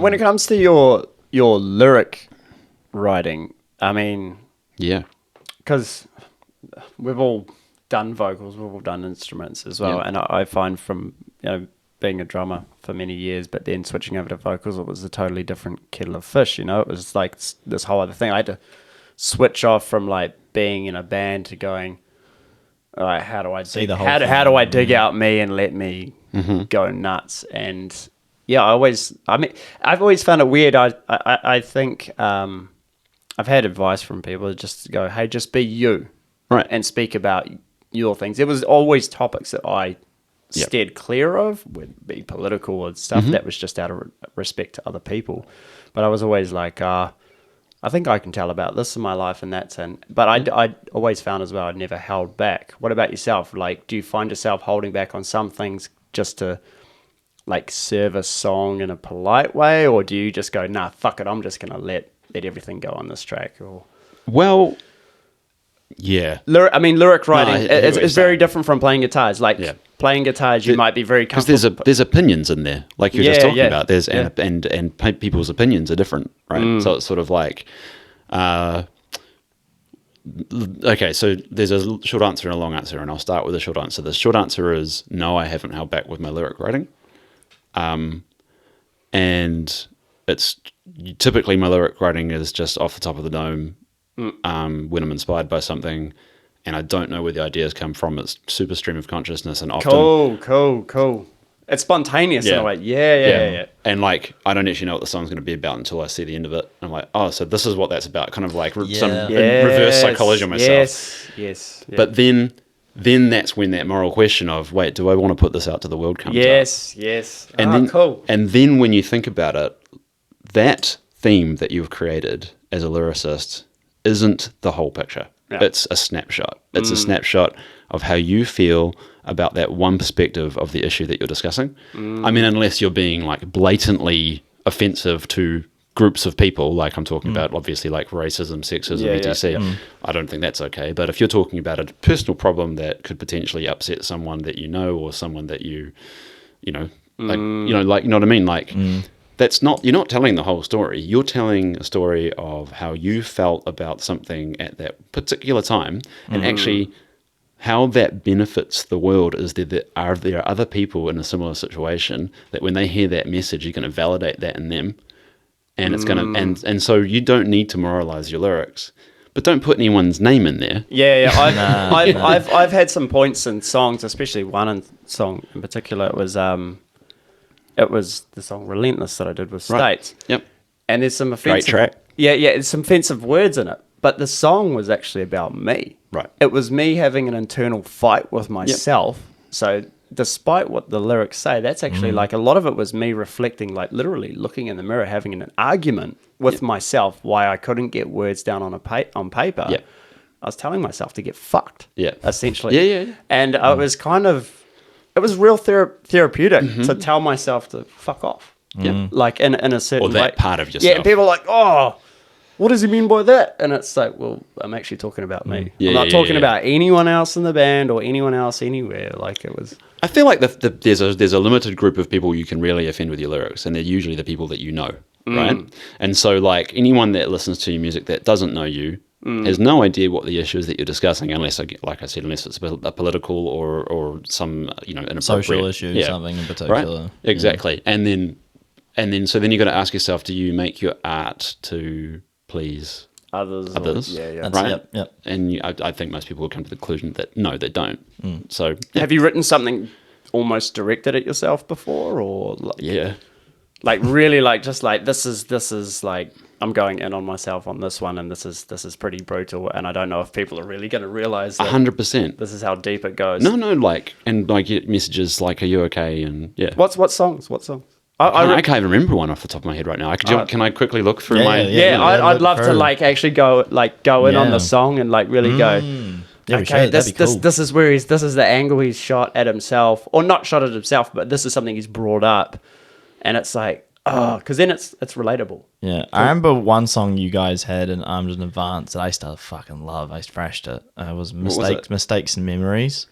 When it comes to your lyric writing, I mean, Yeah. because we've all done vocals, we've all done instruments as well, and I find from being a drummer for many years, but then switching over to vocals, it was a totally different kettle of fish. It was like this whole other thing. I had to switch off from like being in a band to going, all right, how do I dig out me and let me go nuts? And I've always found it weird. I think I've had advice from people just to go, hey, just be you, right, and speak about your things. There was always topics that I steered clear of, would be political or stuff that was just out of respect to other people. But I was always like, I think I can tell about this in my life and that's but I always found as well, I never held back. What about yourself? Like, do you find yourself holding back on some things just to like serve a song in a polite way, or do you just go, nah, fuck it, I'm just gonna let everything go on this track? Or well, yeah. Lyric writing is very different from playing guitars. Like playing guitars, you might be very comfortable. Because there's opinions in there, like you're just talking about. There's and people's opinions are different, right? So it's sort of like, okay, so there's a short answer and a long answer, and I'll start with the short answer. The short answer is no, I haven't held back with my lyric writing, and it's typically my lyric writing is just off the top of the dome. When I'm inspired by something and I don't know where the ideas come from, it's super stream of consciousness, and often cool. It's spontaneous in a way. Yeah. And like, I don't actually know what the song's going to be about until I see the end of it. I'm like, oh, so this is what that's about. Kind of like some reverse psychology on myself. Yes. But then that's when that moral question of, wait, do I want to put this out to the world comes up? Yes. And cool. And then when you think about it, that theme that you've created as a lyricist isn't the whole picture. Yeah. It's a snapshot. It's a snapshot of how you feel about that one perspective of the issue that you're discussing. I mean, unless you're being like blatantly offensive to groups of people, like I'm talking about obviously like racism, sexism, etc. I don't think that's okay. But if you're talking about a personal problem that could potentially upset someone that you know, or someone that you know what I mean? Like, that's not, you're not telling the whole story. You're telling a story of how you felt about something at that particular time, and actually how that benefits the world is that there are other people in a similar situation that when they hear that message, you're going to validate that in them, and it's going to, and so you don't need to moralize your lyrics, but don't put anyone's name in there. I've had some points in songs, especially one song in particular. It was the song Relentless that I did with States. Yep. And there's some offensive... Great track. Yeah, there's some offensive words in it. But the song was actually about me. Right. It was me having an internal fight with myself. Yep. So despite what the lyrics say, that's actually like a lot of it was me reflecting, like literally looking in the mirror, having an argument with myself why I couldn't get words down on paper. Yep. I was telling myself to get fucked, essentially. Yeah. And it was kind of... It was real therapeutic to tell myself to fuck off. Yeah. Like in a certain way. Or that part of yourself. Yeah, and people are like, oh, what does he mean by that? And it's like, well, I'm actually talking about me. I'm not talking about anyone else in the band or anyone else anywhere. Like it was... I feel like there's a limited group of people you can really offend with your lyrics, and they're usually the people that you know, right? And so like anyone that listens to your music that doesn't know you, has no idea what the issue is that you're discussing, unless, like I said, unless it's a political or some inappropriate social issue, something in particular. Right? Exactly. And then so you got to ask yourself: do you make your art to please others? Right. Yep. And I think most people will come to the conclusion that no, they don't. So have you written something almost directed at yourself before, or like really like just like this is like, I'm going in on myself on this one, and this is pretty brutal, and I don't know if people are really going to realize that 100%. This is how deep it goes. No, like, and I get messages like, "Are you okay?" And What songs? I can't even remember one off the top of my head right now. Can I quickly look through my? I'd love to like actually go in on the song and like really go. Okay, this is where this is the angle he's shot at himself, or not shot at himself, but this is something he's brought up, and it's like. Oh, because then it's relatable. Yeah, I remember one song you guys had in Armed in Advance that I used to fucking love. I thrashed it. It was Mistakes and Memories,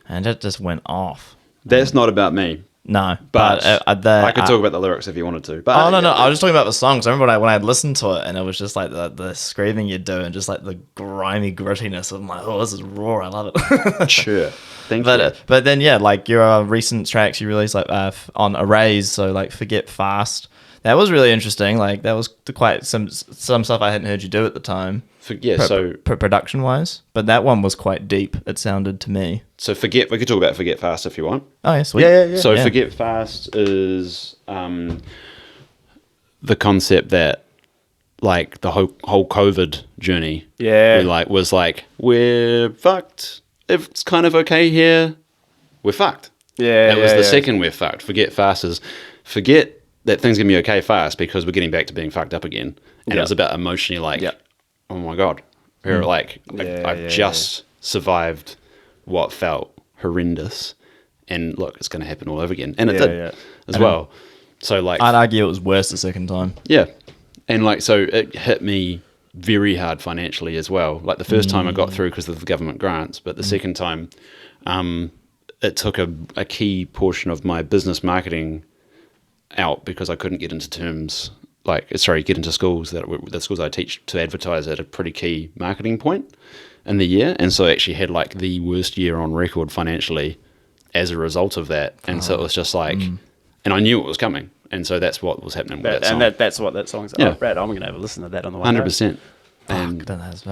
and it just went off. That's not about me. No, But I could I- talk about the lyrics if you wanted to. But Oh no, I was just talking about the songs. I remember when I listened to it, and it was just like the screaming you do, and just like the grimy grittiness. I'm like, oh, this is raw. I love it. Sure. Thank you. But then yeah, like your recent tracks you released like on Arrays, so like Forget Fast. That was really interesting. Like that was quite some stuff I hadn't heard you do at the time. Production wise, but that one was quite deep. It sounded to me. So we could talk about Forget Fast if you want. Oh yeah, sweet. Yeah. So Forget Fast is the concept that like the whole COVID journey. Yeah. was like we're fucked. If it's kind of okay here, we're fucked. Yeah. That was the second we're fucked. Forget Fast is forget that things gonna be okay fast because we're getting back to being fucked up again. And it was about emotionally like, oh my God. We're like I've just survived what felt horrendous. And look, it's gonna happen all over again. And it did as well. So like I'd argue it was worse the second time. Yeah. And like so it hit me very hard financially as well. Like the first time I got through because of the government grants, but the second time it took a key portion of my business marketing out because I couldn't get into get into schools the schools I teach to advertise at a pretty key marketing point in the year, and so I actually had like the worst year on record financially as a result of that. And so it was just like, and I knew it was coming, and so that's what was happening with that song. And that's what that song's. Yeah. Oh, Brad, I'm gonna have a listen to that on the way. 100%. And that's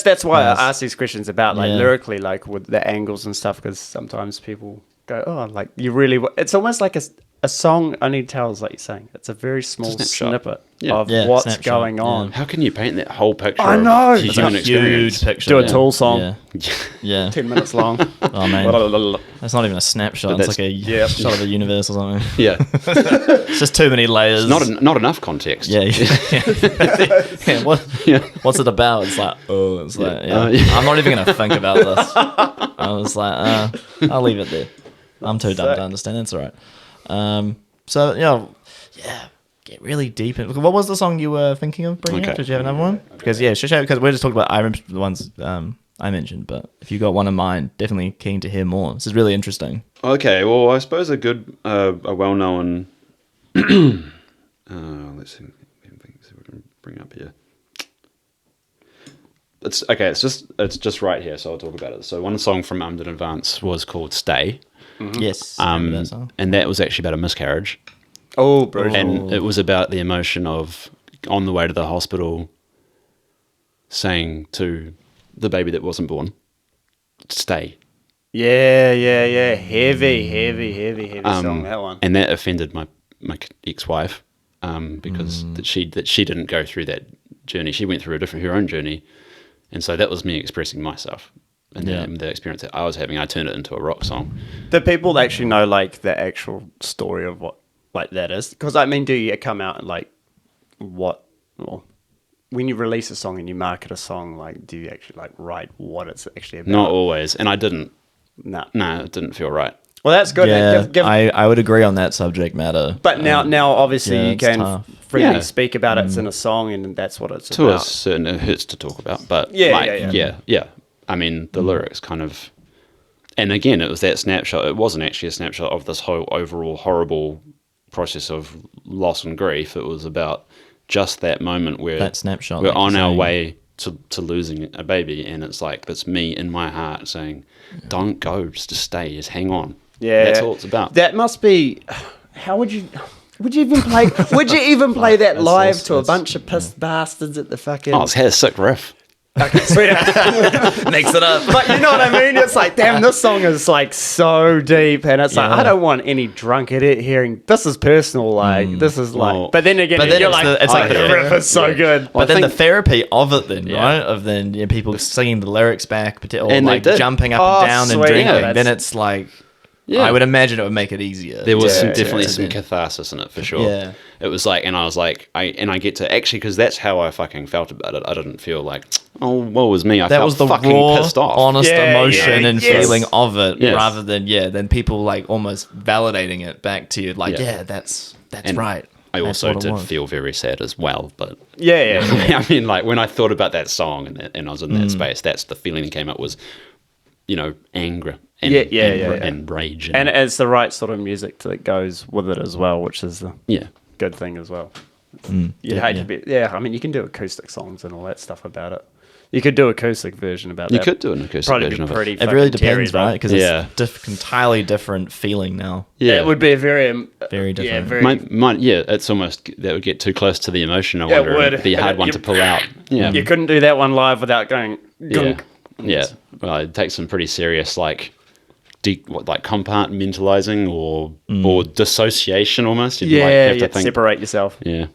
That's why I ask these questions about like lyrically, like with the angles and stuff, because sometimes people go, oh, like you really. It's almost like a song only tells, like you're saying, it's a very small snippet of what's going on. How can you paint that whole picture? I know. Of the human experience? Huge picture. Do a Tool song. Yeah. 10 minutes long. Oh man, that's not even a snapshot. It's like a shot of a universe or something. Yeah. It's just too many layers. Not enough context. Yeah. What's it about? It's like, I'm not even gonna think about this. I was like, I'll leave it there. I'm too dumb to understand. It's all right. Get really deep in. What was the song you were thinking of bringing up? Did you have another one? Because because we're just talking about. I remember the ones I mentioned, but if you got one in mind, definitely keen to hear more. This is really interesting. Okay, well, I suppose a good, a well-known. Let's see what we can bring up here. It's okay. It's just right here, so I'll talk about it. So one song from in Advance was called "Stay." Mm-hmm. Yes, I remember that song. And that was actually about a miscarriage. Oh, bro! And it was about the emotion of on the way to the hospital, saying to the baby that wasn't born, "Stay." Yeah. Heavy song, that one. And that offended my ex-wife because that she didn't go through that journey. She went through her own journey, and so that was me expressing myself. And the experience that I was having, I turned it into a rock song. Do people actually know like the actual story of what like that is? Because I mean, do you come out and like what? Well, when you release a song and you market a song, like do you actually like write what it's actually about? Not always, and I didn't. No, it didn't feel right. Well, that's good. Yeah, I would agree on that subject matter. But now obviously you can freely speak about it. It's in a song, and that's what it's to about. a certain, it hurts to talk about, but yeah. I mean, the lyrics kind of, and again, it was that snapshot. It wasn't actually a snapshot of this whole overall horrible process of loss and grief. It was about just that moment where that snapshot. We're on our way to losing a baby, and it's like that's me in my heart saying, "Don't go, just stay, just hang on." Yeah, that's all it's about. That must be. How would you? Would you even play? Would you even play that live to a bunch of pissed bastards at the fucking? Oh, it has a sick riff. Okay, sweet. Mix it up. But you know what I mean? It's like, damn, this song is like so deep, and it's like I don't want any drunk idiot hearing. This is personal, like this is like. But then again, you're like, the riff is so good. But then the therapy of it, then right, of then people singing the lyrics back, or and like jumping up and down and drinking. Then it's like. Yeah. I would imagine it would make it easier. There was definitely some catharsis in it for sure. Yeah. It was like, and I was like, I get to actually, because that's how I fucking felt about it. I didn't feel like, oh, woe was me. I felt was the fucking raw, pissed off. Honest emotion and feeling of it, Yes. rather than people like almost validating it back to you, like, that's and right. I also did feel very sad as well, but I mean, like when I thought about that song and I was in that space, that's the feeling that came up was, anger and rage. And it's the right sort of music that goes with it as well, which is the good thing as well. You'd hate to be... Yeah, I mean, you can do acoustic songs and all that stuff about it. You could do acoustic version about that. You could do an acoustic version of it. It really depends, right? Because it's entirely different feeling now. Yeah, it would be a very different. Yeah, it's almost that would get too close to the emotion. I wonder, it'd be a hard one to pull out. Yeah, you couldn't do that one live without going. Gunk. Yeah. Well, it takes some pretty serious compartmentalizing or dissociation almost. You'd have to separate yourself. Yeah.